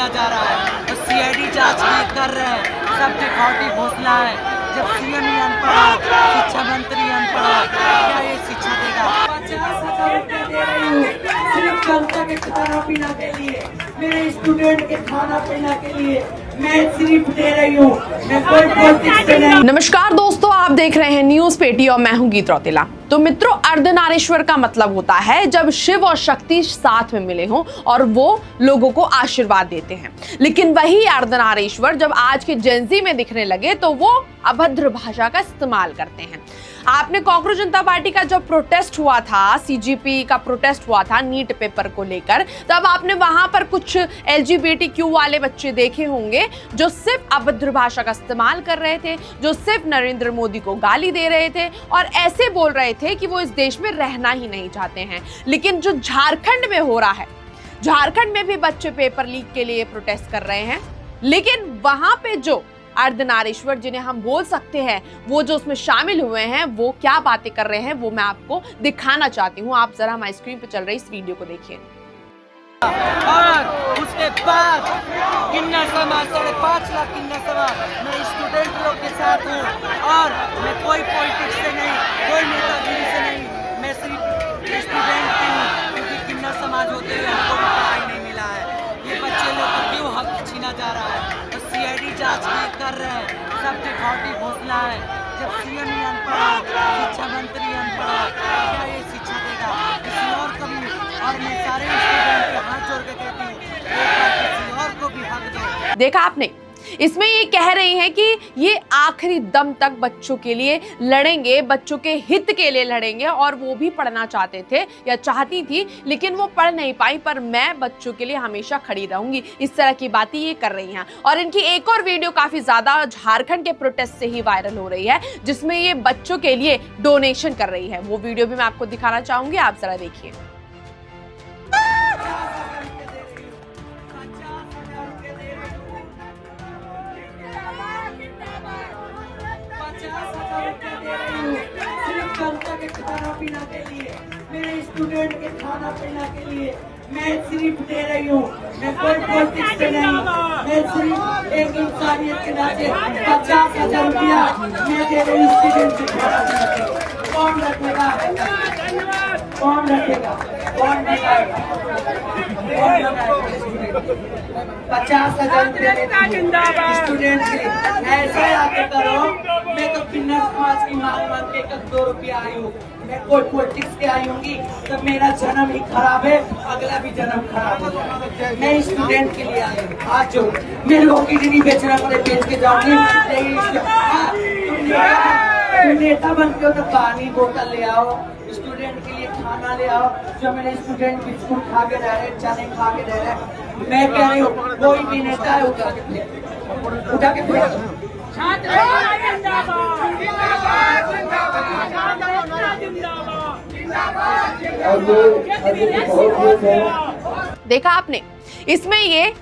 छीना जा रहा है, तो सीआईडी जांच नहीं कर रहे हैं। सब दिखावटी घोषणा है। जब सीएम ही अनपढ़ हो, शिक्षा मंत्री अनपढ़ हो, क्या ये शिक्षा देगा? 50,000 रुपये दे रही हूँ सिर्फ जनता के खाना पीना के लिए, मेरे स्टूडेंट के खाना पीना के लिए मैं सिर्फ दे रही हूँ, मैं कोई पॉलिटिक्स से नहीं। नमस्कार दोस्तों, आप देख रहे हैं न्यूज पेटी और मैं हूं गीत रौतेला। तो मित्रों, अर्धनारीश्वर का मतलब होता है जब शिव और शक्ति साथ में मिले हों और वो लोगों को आशीर्वाद देते हैं। लेकिन वही अर्धनारीश्वर जब आज के जेनजी में दिखने लगे तो वो अभद्र भाषा का इस्तेमाल करते हैं। आपने कांग्रेस जनता पार्टी का जब प्रोटेस्ट हुआ था, सीजीपी का प्रोटेस्ट हुआ था नीट पेपर को लेकर, तब आपने वहां पर कुछ एलजीबीटीक्यू वाले बच्चे देखे होंगे जो सिर्फ अभद्र भाषा का इस्तेमाल कर रहे थे, जो सिर्फ नरेंद्र मोदी को गाली दे रहे थे और ऐसे बोल रहे थे कि वो इस देश में रहना ही नहीं चाहते हैं। लेकिन जो झारखंड में हो रहा है, झारखंड में भी बच्चे पेपर लीक के लिए प्रोटेस्ट कर रहे हैं, लेकिन वहां पे जो अर्धनारीश्वर जिन्हें हम बोल सकते हैं, वो जो उसमें शामिल हुए हैं, वो क्या बातें कर रहे हैं वो मैं आपको दिखाना चाहती हूँ। आप जरा हमारी स्क्रीन पे चल रही इस वीडियो को देखिए। और उसके बाद किन्नर समाज 5.5 लाख किन्नर समाज, मैं स्टूडेंट लोग के साथ हूँ और मैं कोई पॉलिटिक्स से नहीं, कोई नेतागिरी से नहीं, मैं सिर्फ स्टूडेंट हूँ। क्योंकि किन्नर समाज होते हुए हमको भी पढ़ाई नहीं मिला है। ये बच्चे लोग को क्यों हक छीना जा रहा है, तो सीआईडी जांच नहीं कर रहे हैं। सब दिखावटी घोषणा है। जब सीएम ही अनपढ़ हो, शिक्षा मंत्री अनपढ़ हो, क्या ये शिक्षा देगा किसी और को भी? और मैं सारे स्टूडेंट के हाथ जोड़ के कहती हूँ, एक बार किसी और को भी हक दो। देखा आपने, इसमें ये कह रही हैं कि ये आखिरी दम तक बच्चों के लिए लड़ेंगे, बच्चों के हित के लिए लड़ेंगे और वो भी पढ़ना चाहते थे या चाहती थी, लेकिन वो पढ़ नहीं पाई, पर मैं बच्चों के लिए हमेशा खड़ी रहूंगी। इस तरह की बातें ये कर रही हैं। और इनकी एक और वीडियो काफी ज्यादा झारखंड के प्रोटेस्ट से ही वायरल हो रही है, जिसमें ये बच्चों के लिए डोनेशन कर रही है। वो वीडियो भी मैं आपको दिखाना चाहूंगी, आप जरा देखिए। सिर्फ जनता के खाना पीना के लिए, मेरे स्टूडेंट के खाना पीना के लिए मैं सिर्फ दे रही हूँ, मैं कोई पॉलिटिक्स से नहीं, मैं सिर्फ एक इंसानियत के नाते 50,000 रुपया मैं दे रही हूँ स्टूडेंट के खाना पीना के लिए। कौन रखेगा, कौन रखेगा, कौन लगाएगा, कौन लगाएगा? 50,000 रुपया स्टूडेंट के ऐसे आगे करो। मैं तो किन्नर समाज की मांग के 2 रुपया आई हूँ, मैं कोई पॉलिटिक्स के आई होंगी तो मेरा जन्म ही खराब है, अगला भी जन्म खराब हो जाए। मैं स्टूडेंट के लिए आई हूँ। आज जो मैं लोगों की डिग्री बेचना पड़े बेच के जाऊंगी, तुम नेता बनते हो तो पानी बोतल ले आओ, स्टूडेंट के लिए खाना ले आओ। जो मेरे स्टूडेंट बिस्कुट खा के रह रहे, चने खा के रह रहे, मैं कह रही हूँ कोई भी नेता है उठा के फेंक, उठा के फेंक। देखा आपने, इसमें ये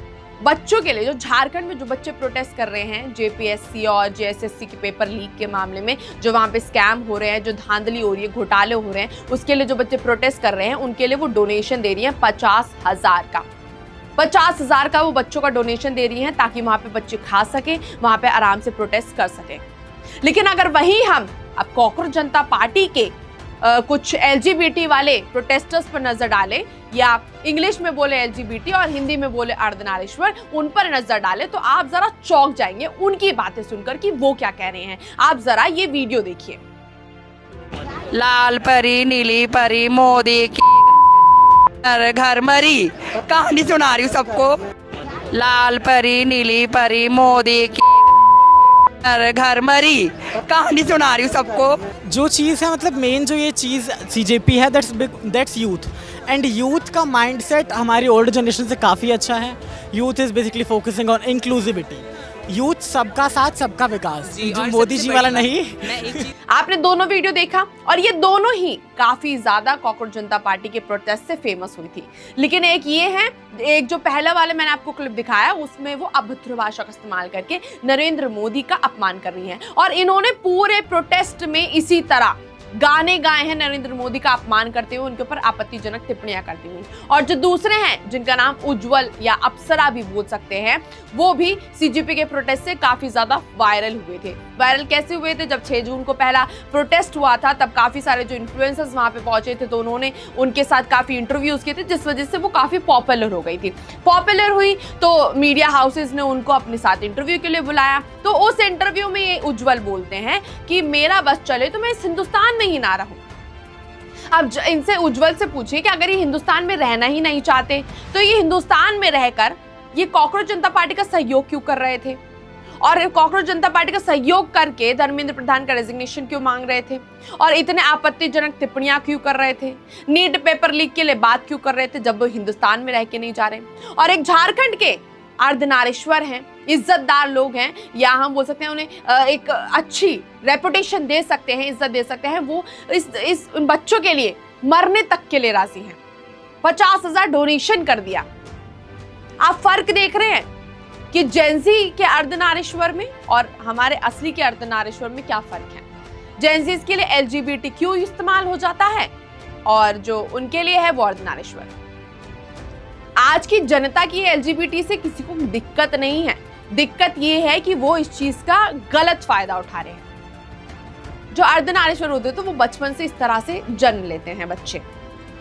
बच्चों के लिए, जो झारखंड में जो बच्चे प्रोटेस्ट कर रहे हैं जेपीएससी और जेएसएससी के पेपर लीक के मामले में, जो वहां पे स्कैम हो रहे हैं, जो धांधली हो रही है, घोटाले हो रहे हैं, उसके लिए जो बच्चे प्रोटेस्ट कर रहे हैं, उनके लिए वो डोनेशन दे रही है 50,000 का। 50,000 का वो बच्चों का डोनेशन दे रही हैं ताकि वहां पे बच्चे खा सके, वहां पे आराम से प्रोटेस्ट कर सके। लेकिन अगर वही हम अब कांग्रेस जनता पार्टी के कुछ एलजीबीटी वाले प्रोटेस्टर्स पर नजर डालें, या इंग्लिश में बोले एलजीबीटी और हिंदी में बोले अर्धनारीश्वर, उन पर नजर डालें, तो आप जरा चौंक जाएंगे उनकी बातें सुनकर कि वो क्या कह रहे हैं। आप जरा ये वीडियो देखिए। लाल परी नीली परी मोदी की घर मरी, कहानी सुना रही हूँ सबको। लाल परी नीली परी मोदी की घर मरी, कहानी सुना रही हूँ सबको। जो चीज़ है, मतलब मेन जो ये चीज़ सीजेपी है, दैट्स यूथ। एंड यूथ का माइंडसेट हमारी ओल्ड जनरेशन से काफ़ी अच्छा है। Youth is basically focusing on inclusivity. Youth सबका साथ सबका विकास, जो मोदी जी वाला नहीं। आपने दोनों वीडियो देखा और ये दोनों ही काफी ज्यादा कांग्रेस जनता पार्टी के प्रोटेस्ट से फेमस हुई थी। लेकिन एक ये है, एक जो पहला वाला मैंने आपको क्लिप दिखाया, उसमें वो अभद्र भाषा का इस्तेमाल करके नरेंद्र मोदी का अपमान कर रही हैं और इन्होंने पूरे प्रोटेस्ट में इसी तरह गाने गाए हैं नरेंद्र मोदी का अपमान करते हुए, उनके ऊपर आपत्तिजनक टिप्पणियां करती हुई। और जो दूसरे हैं जिनका नाम उज्जवल या अप्सरा भी बोल सकते हैं, वो भी सीजेपी के प्रोटेस्ट से काफी ज्यादा वायरल हुए थे। वायरल कैसे हुए थे? जब 6 जून को पहला प्रोटेस्ट हुआ था तब काफी सारे जो इन्फ्लुएंसर्स वहां पे पहुंचे थे, तो उन्होंने उनके साथ काफी इंटरव्यूज किए थे, जिस वजह से वो काफी पॉपुलर हो गई थी। पॉपुलर हुई तो मीडिया हाउसेज ने उनको अपने साथ इंटरव्यू के लिए बुलाया। तो उस इंटरव्यू में ये उज्जवल बोलते हैं कि मेरा बस चले तो मैं इस हिंदुस्तान में ही ना रहूं। अब इनसे उज्जवल से पूछिए कि अगर ये हिंदुस्तान में रहना ही नहीं चाहते तो ये हिंदुस्तान में रहकर ये कॉकरोच जनता पार्टी का सहयोग क्यों कर रहे थे, और कॉकरोच जनता पार्टी का सहयोग करके धर्मेंद्र प्रधान का रेजिग्नेशन क्यों मांग रहे थे, और इतने आपत्तिजनक टिप्पणियां क्यों कर रहे थे, नीट पेपर लीक के लिए बात क्यों कर रहे थे जब वो हिंदुस्तान में रह के नहीं जा रहे। और एक झारखंड के अर्धनारीश्वर हैं, इज्जतदार लोग हैं, या हम बोल सकते हैं उन्हें एक अच्छी रेपुटेशन दे सकते हैं, इज्जत दे सकते हैं, वो इस बच्चों के लिए मरने तक के लिए राजी हैं। 50,000 डोनेशन कर दिया। आप फर्क देख रहे हैं कि जेंजी के अर्धनारीश्वर में और हमारे असली के अर्धनारीश्वर में क्या फर्क है। जेंजीज के लिए LGBTQ इस्तेमाल हो जाता है और जो उनके लिए है वो अर्धनारीश्वर। आज की जनता की LGBT से किसी को दिक्कत नहीं है, दिक्कत ये है कि वो इस चीज का गलत फायदा उठा रहे हैं। जो अर्धनारीश्वर होते हैं तो वो बचपन से इस तरह से जन्म लेते हैं बच्चे,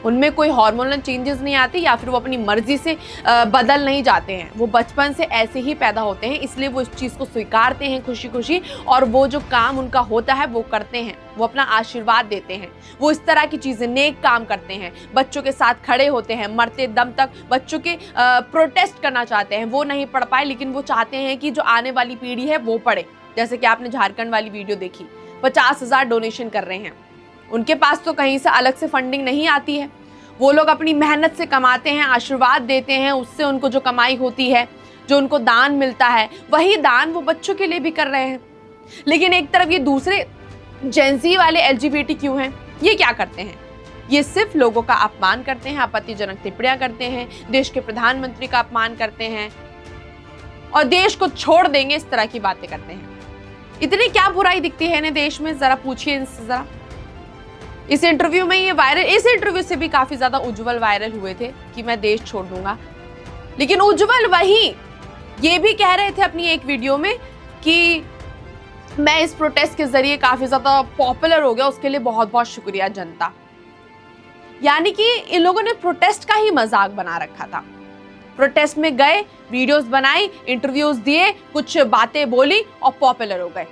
उनमें कोई हार्मोनल चेंजेस नहीं आती या फिर वो अपनी मर्जी से बदल नहीं जाते हैं, वो बचपन से ऐसे ही पैदा होते हैं, इसलिए वो इस चीज़ को स्वीकारते हैं खुशी खुशी, और वो जो काम उनका होता है वो करते हैं, वो अपना आशीर्वाद देते हैं, वो इस तरह की चीज़ें नेक काम करते हैं, बच्चों के साथ खड़े होते हैं, मरते दम तक बच्चों के प्रोटेस्ट करना चाहते हैं। वो नहीं पढ़ पाए लेकिन वो चाहते हैं कि जो आने वाली पीढ़ी है वो पढ़े। जैसे कि आपने झारखंड वाली वीडियो देखी, 50,000 डोनेशन कर रहे हैं। उनके पास तो कहीं से अलग से फंडिंग नहीं आती है, वो लोग अपनी मेहनत से कमाते हैं, आशीर्वाद देते हैं, उससे उनको जो कमाई होती है, जो उनको दान मिलता है, वही दान वो बच्चों के लिए भी कर रहे हैं। लेकिन एक तरफ ये दूसरे जेंजी वाले LGBTQ हैं, ये क्या करते हैं? ये सिर्फ लोगों का अपमान करते हैं, आपत्तिजनक टिप्पणियां करते हैं, देश के प्रधानमंत्री का अपमान करते हैं और देश को छोड़ देंगे इस तरह की बातें करते हैं। इतनी क्या बुराई दिखती है इन्हें देश में, जरा पूछिए इनसे जरा। इस इंटरव्यू में ये वायरल, इस इंटरव्यू से भी काफी ज्यादा उज्जवल वायरल हुए थे कि मैं देश छोड़ दूंगा। लेकिन उज्जवल वही ये भी कह रहे थे अपनी एक वीडियो में कि मैं इस प्रोटेस्ट के जरिए काफी ज्यादा पॉपुलर हो गया, उसके लिए बहुत बहुत शुक्रिया जनता। यानी कि इन लोगों ने प्रोटेस्ट का ही मजाक बना रखा था। प्रोटेस्ट में गए, वीडियोस बनाई, इंटरव्यूज दिए, कुछ बातें बोली और पॉपुलर हो गए।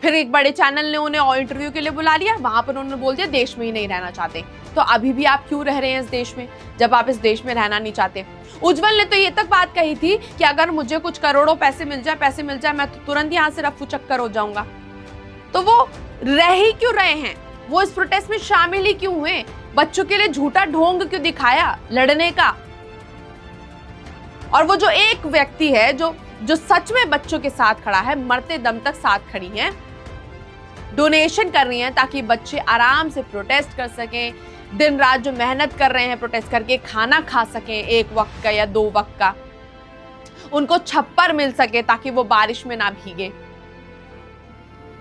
फिर एक बड़े चैनल ने उन्हें इंटरव्यू के लिए बुला लिया, वहां पर उन्होंने बोल दिया देश में ही नहीं रहना चाहते। तो अभी भी आप क्यों रह रहे हैं इस देश में जब आप इस देश में रहना नहीं चाहते? उज्जवल ने तो ये तक बात कही थी कि अगर मुझे कुछ करोड़ों पैसे मिल जाए मैं तो तुरंत यहाँ से रफू चक्कर हो जाऊंगा। तो वो रह ही क्यों रहे हैं? वो इस प्रोटेस्ट में शामिल ही क्यों हुए? बच्चों के लिए झूठा ढोंग क्यों दिखाया लड़ने का? और वो जो एक व्यक्ति है जो सच में बच्चों के साथ खड़ा है, मरते दम तक साथ खड़ी है, डोनेशन कर रही हैं ताकि बच्चे आराम से प्रोटेस्ट कर सकें, दिन रात जो मेहनत कर रहे हैं प्रोटेस्ट करके, खाना खा सकें 1 वक्त का या 2 वक्त का, उनको छप्पर मिल सके ताकि वो बारिश में ना भीगे।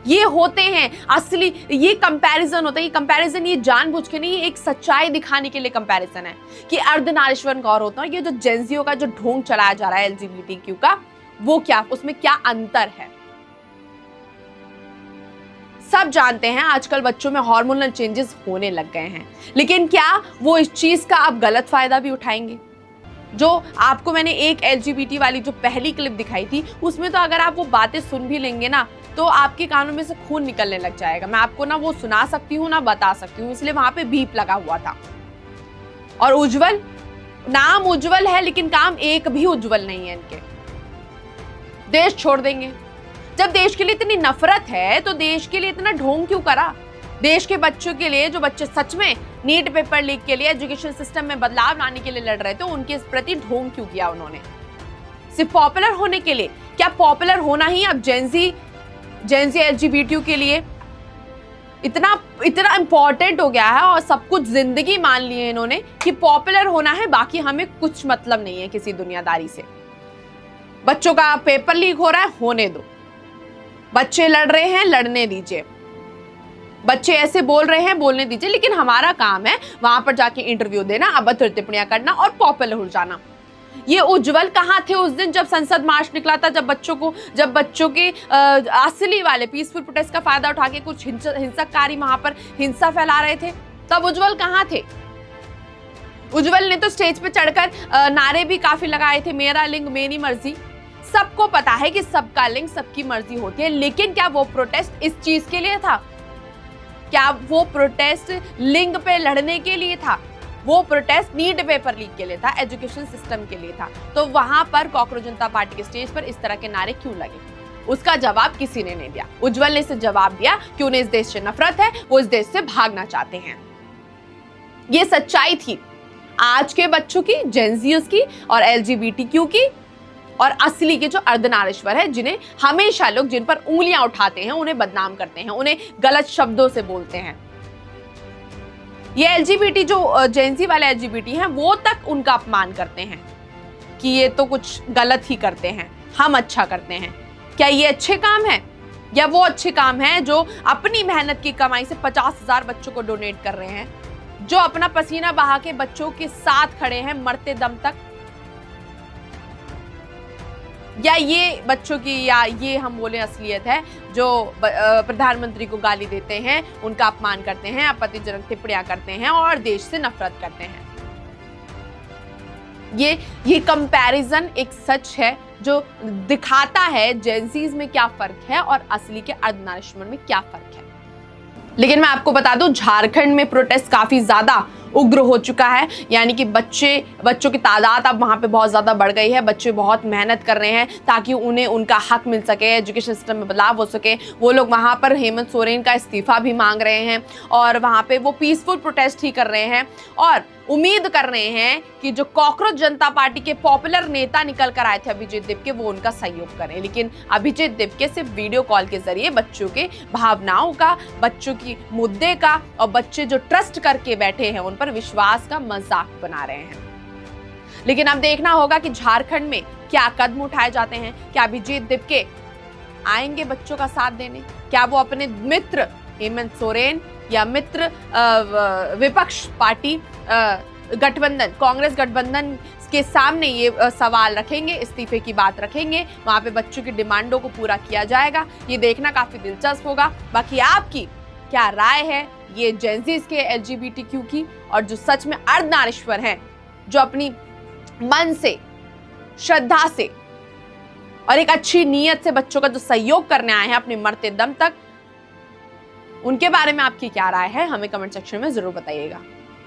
ये होते हैं असली, ये कंपैरिजन होता है। ये कंपैरिजन ये जानबूझ के नहीं, एक सच्चाई दिखाने के लिए कंपैरिजन है कि अर्धनारीश्वर कौन होता है। ये जो जेंजियों का जो ढोंग चलाया जा रहा है LGBTQ का, वो क्या, उसमें क्या अंतर है? सब जानते हैं आजकल बच्चों में हार्मोनल चेंजेस होने लग गए हैं, लेकिन क्या वो इस चीज का अब गलत फायदा भी उठाएंगे? जो आपको मैंने एक LGBT वाली जो पहली क्लिप दिखाई थी, उसमें तो अगर आप वो बातें सुन भी लेंगे ना तो आपके कानों में से खून निकलने लग जाएगा। मैं आपको ना वो सुना सकती हूँ ना बता सकती हूँ, इसलिए वहां पे बीप लगा हुआ था। और उज्जवल, नाम उज्जवल है लेकिन काम एक भी उज्जवल नहीं है इनके। देश छोड़ देंगे। जब देश के लिए इतनी नफरत है तो देश के लिए इतना ढोंग क्यों करा? देश के बच्चों के लिए, जो बच्चे सच में नीट पेपर लीक के लिए, एजुकेशन सिस्टम में बदलाव लाने के लिए लड़ रहे थे, उनके प्रति ढोंग क्यों किया उन्होंने? सिर्फ पॉपुलर होने के लिए? क्या पॉपुलर होना ही अब जेंजी LGBTQ के लिए इतना इंपॉर्टेंट हो गया है और सब कुछ जिंदगी मान ली है इन्होंने कि पॉपुलर होना है, बाकी हमें कुछ मतलब नहीं है किसी दुनियादारी से। बच्चों का पेपर लीक हो रहा है, होने दो। बच्चे लड़ रहे हैं, लड़ने दीजिए। बच्चे ऐसे बोल रहे हैं, बोलने दीजिए, लेकिन हमारा काम है वहां पर जाके इंटरव्यू देना, अभद्र टिप्पणियां करना और पॉपुलर हो जाना। ये उज्जवल कहाँ थे उस दिन जब संसद मार्च निकला था, जब बच्चों के असली वाले पीसफुल प्रोटेस्ट का फायदा उठा के कुछ हिंसककारी वहां पर हिंसा फैला रहे थे, तब उज्जवल कहाँ थे? उज्जवल ने तो स्टेज पे चढ़कर नारे भी काफी लगाए थे, मेरा लिंग मेरी मर्जी। सबको पता है कि सबका लिंग सबकी मर्जी होती है, लेकिन क्या वो प्रोटेस्ट इस चीज के लिए था? क्या वो प्रोटेस्ट लिंग पे लड़ने के लिए था? वो प्रोटेस्ट नीट पेपर लीक के लिए था, एजुकेशन सिस्टम के लिए था। तो वहां पर कॉकरोच जनता पार्टी के स्टेज पर इस तरह के नारे क्यों लगे? उसका जवाब किसी ने नहीं दिया। उज्जवल ने इसे जवाब दिया कि उन्हें इस देश से नफरत है, वो इस देश से भागना चाहते हैं। ये सच्चाई थी आज के बच्चों की, जेनजीज की और LGBTQ की, और असली के जो अर्धनारीश्वर है, जिन्हें हमेशा लोग जिन पर उंगलियां उठाते हैं, उन्हें बदनाम करते हैं, उन्हें गलत शब्दों से बोलते हैं। ये LGBT जो जेनजी वाले LGBT हैं, वो तक उनका अपमान करते हैं कि ये तो कुछ गलत ही करते हैं, हम अच्छा करते हैं। क्या ये अच्छे काम है? या वो अच्छे काम है जो अपनी मेहनत की कमाई से 50,000 बच्चों को डोनेट कर रहे हैं, जो अपना पसीना बहा के बच्चों के साथ खड़े हैं मरते दम तक? या ये बच्चों की, या ये हम बोले असलियत है जो प्रधानमंत्री को गाली देते हैं, उनका अपमान करते हैं, आपत्तिजनक टिप्पणियां करते हैं और देश से नफरत करते हैं? ये कंपैरिजन एक सच है जो दिखाता है जेनजीज में क्या फर्क है और असली के अर्धनारीश्वर में क्या फर्क है। लेकिन मैं आपको बता दूं, झारखंड में प्रोटेस्ट काफी ज्यादा उग्र हो चुका है, यानी कि बच्चों की तादाद अब वहाँ पे बहुत ज़्यादा बढ़ गई है। बच्चे बहुत मेहनत कर रहे हैं ताकि उन्हें उनका हक मिल सके, एजुकेशन सिस्टम में बदलाव हो सके। वो लोग वहाँ पर हेमंत सोरेन का इस्तीफा भी मांग रहे हैं और वहाँ पे वो पीसफुल प्रोटेस्ट ही कर रहे हैं और उम्मीद कर रहे हैं कि जो कॉकरोच जनता पार्टी के पॉपुलर नेता निकल कर आए थे अभिजीत दिपके, वो उनका सहयोग करें। लेकिन अभिजीत दिपके सिर्फ वीडियो कॉल के जरिए बच्चों के भावनाओं का, बच्चों की मुद्दे का और बच्चे जो ट्रस्ट करके बैठे हैं उन पर विश्वास का मजाक बना रहे हैं। लेकिन अब देखना होगा कि झारखंड में क्या कदम उठाए जाते हैं। क्या अभिजीत दिपके आएंगे बच्चों का साथ देने? क्या वो अपने मित्र हेमंत सोरेन या मित्र विपक्ष पार्टी गठबंधन, कांग्रेस गठबंधन के सामने ये सवाल रखेंगे, इस्तीफे की बात रखेंगे, वहां पे बच्चों की डिमांडों को पूरा किया जाएगा? ये देखना काफी दिलचस्प होगा। बाकी आपकी क्या राय है ये जेनजीज के, LGBTQ की, और जो सच में अर्धनारीश्वर हैं, जो अपनी मन से, श्रद्धा से और एक अच्छी नीयत से बच्चों का जो सहयोग करने आए हैं अपने मरते दम तक, उनके बारे में आपकी क्या राय है? हमें कमेंट सेक्शन में जरूर बताइएगा।